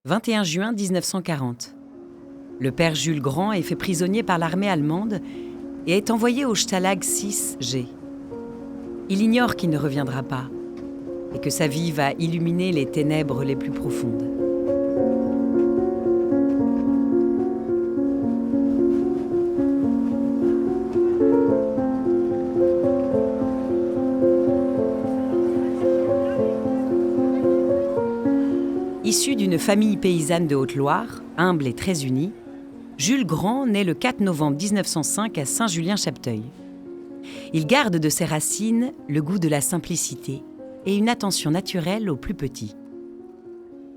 21 juin 1940. Le père Jules Grand est fait prisonnier par l'armée allemande et est envoyé au Stalag 6G. Il ignore qu'il ne reviendra pas et que sa vie va illuminer les ténèbres les plus profondes. Issu d'une famille paysanne de Haute-Loire, humble et très unie, Jules Grand naît le 4 novembre 1905 à Saint-Julien-Chapteuil. Il garde de ses racines le goût de la simplicité et une attention naturelle aux plus petits.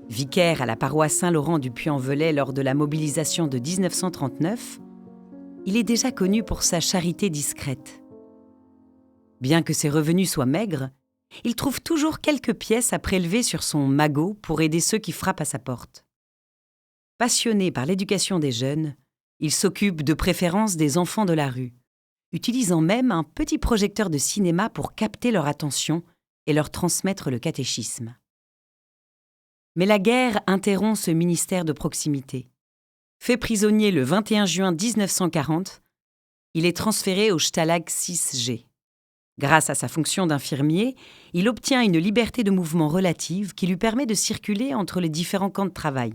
Vicaire à la paroisse Saint-Laurent du Puy-en-Velay lors de la mobilisation de 1939, il est déjà connu pour sa charité discrète. Bien que ses revenus soient maigres, il trouve toujours quelques pièces à prélever sur son magot pour aider ceux qui frappent à sa porte. Passionné par l'éducation des jeunes, il s'occupe de préférence des enfants de la rue, utilisant même un petit projecteur de cinéma pour capter leur attention et leur transmettre le catéchisme. Mais la guerre interrompt ce ministère de proximité. Fait prisonnier le 21 juin 1940, il est transféré au Stalag 6G. Grâce à sa fonction d'infirmier, il obtient une liberté de mouvement relative qui lui permet de circuler entre les différents camps de travail.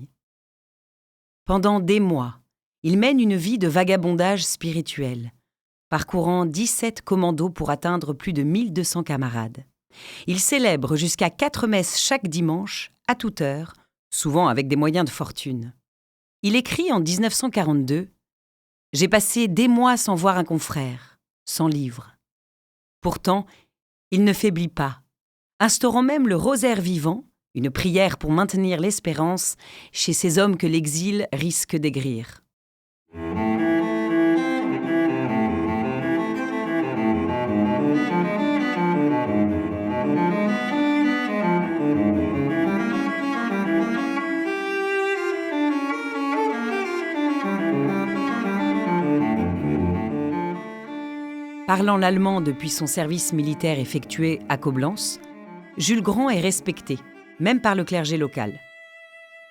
Pendant des mois, il mène une vie de vagabondage spirituel, parcourant 17 commandos pour atteindre plus de 1200 camarades. Il célèbre jusqu'à 4 messes chaque dimanche, à toute heure, souvent avec des moyens de fortune. Il écrit en 1942 « J'ai passé des mois sans voir un confrère, sans livre. » Pourtant, il ne faiblit pas, instaurant même le rosaire vivant, une prière pour maintenir l'espérance chez ces hommes que l'exil risque d'aigrir. Parlant l'allemand depuis son service militaire effectué à Coblence, Jules Grand est respecté, même par le clergé local.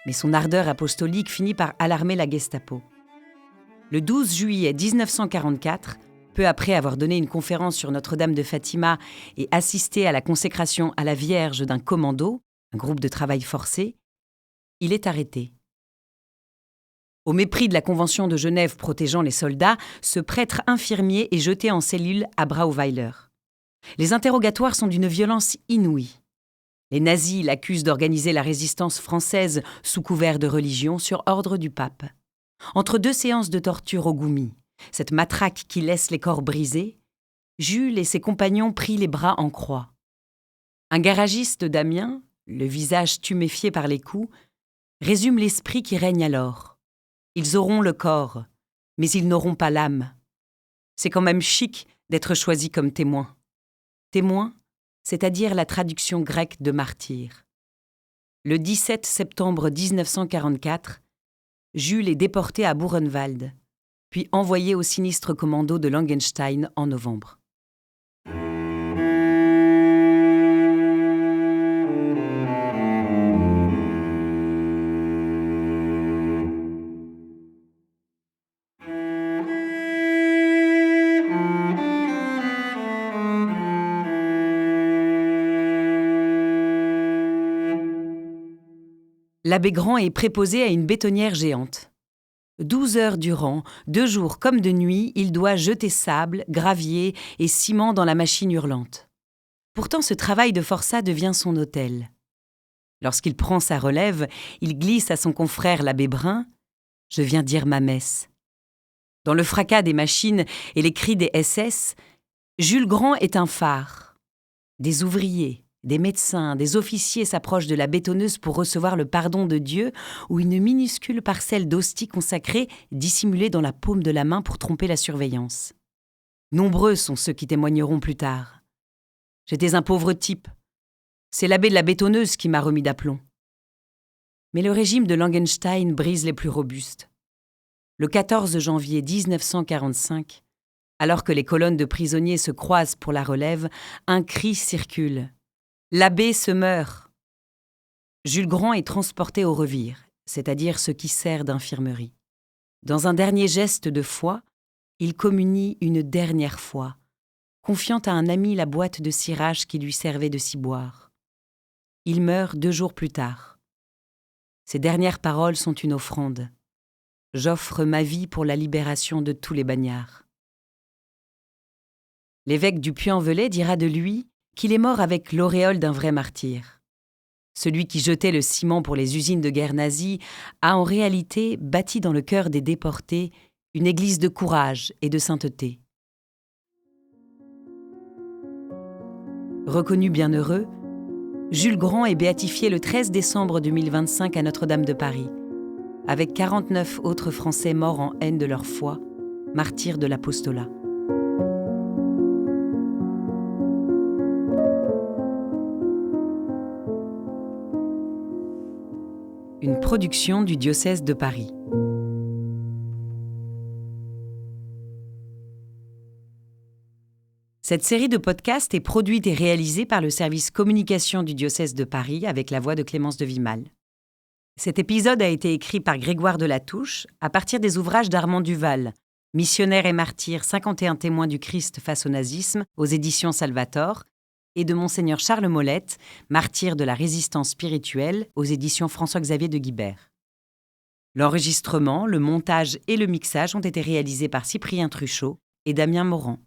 Mais son ardeur apostolique finit par alarmer la Gestapo. Le 12 juillet 1944, peu après avoir donné une conférence sur Notre-Dame de Fatima et assisté à la consécration à la Vierge d'un commando, un groupe de travail forcé, il est arrêté. Au mépris de la Convention de Genève protégeant les soldats, ce prêtre infirmier est jeté en cellule à Brauweiler. Les interrogatoires sont d'une violence inouïe. Les nazis l'accusent d'organiser la résistance française sous couvert de religion sur ordre du pape. Entre 2 séances de torture au goumi, cette matraque qui laisse les corps brisés, Jules et ses compagnons prient les bras en croix. Un garagiste d'Amiens, le visage tuméfié par les coups, résume l'esprit qui règne alors. Ils auront le corps, mais ils n'auront pas l'âme. C'est quand même chic d'être choisi comme témoin. Témoin, c'est-à-dire la traduction grecque de martyr. Le 17 septembre 1944, Jules est déporté à Buchenwald, puis envoyé au sinistre commando de Langenstein en novembre. L'abbé Grand est préposé à une bétonnière géante. 12 heures durant, 2 jours comme de nuit, il doit jeter sable, gravier et ciment dans la machine hurlante. Pourtant, ce travail de forçat devient son hôtel. Lorsqu'il prend sa relève, il glisse à son confrère l'abbé Brun « Je viens dire ma messe ». Dans le fracas des machines et les cris des SS, Jules Grand est un phare. Des ouvriers, des médecins, des officiers s'approchent de la bétonneuse pour recevoir le pardon de Dieu ou une minuscule parcelle d'hostie consacrée dissimulée dans la paume de la main pour tromper la surveillance. Nombreux sont ceux qui témoigneront plus tard. « J'étais un pauvre type. C'est l'abbé de la bétonneuse qui m'a remis d'aplomb. » Mais le régime de Langenstein brise les plus robustes. Le 14 janvier 1945, alors que les colonnes de prisonniers se croisent pour la relève, un cri circule. « L'abbé se meurt !» Jules Grand est transporté au Revire. c'est-à-dire ce qui sert d'infirmerie. Dans un dernier geste de foi, il communie une dernière fois, confiant à un ami la boîte de cirage qui lui servait de ciboire. Il meurt 2 jours plus tard. Ses dernières paroles sont une offrande. « J'offre ma vie pour la libération de tous les bagnards. » L'évêque du Puy-en-Velay dira de lui qu'il est mort avec l'auréole d'un vrai martyr. Celui qui jetait le ciment pour les usines de guerre nazie a en réalité bâti dans le cœur des déportés une église de courage et de sainteté. Reconnu bienheureux, Jules Grand est béatifié le 13 décembre 2025 à Notre-Dame de Paris, avec 49 autres Français morts en haine de leur foi, martyrs de l'apostolat. Une production du diocèse de Paris. Cette série de podcasts est produite et réalisée par le service communication du diocèse de Paris avec la voix de Clémence de Vimal. Cet épisode a été écrit par Grégoire de La Touche à partir des ouvrages d'Armand Duval, Missionnaire et martyr, 51 témoins du Christ face au nazisme, aux éditions Salvator, et de Monseigneur Charles Molette, martyr de la résistance spirituelle, aux éditions François-Xavier de Guibert. L'enregistrement, le montage et le mixage ont été réalisés par Cyprien Truchot et Damien Morand.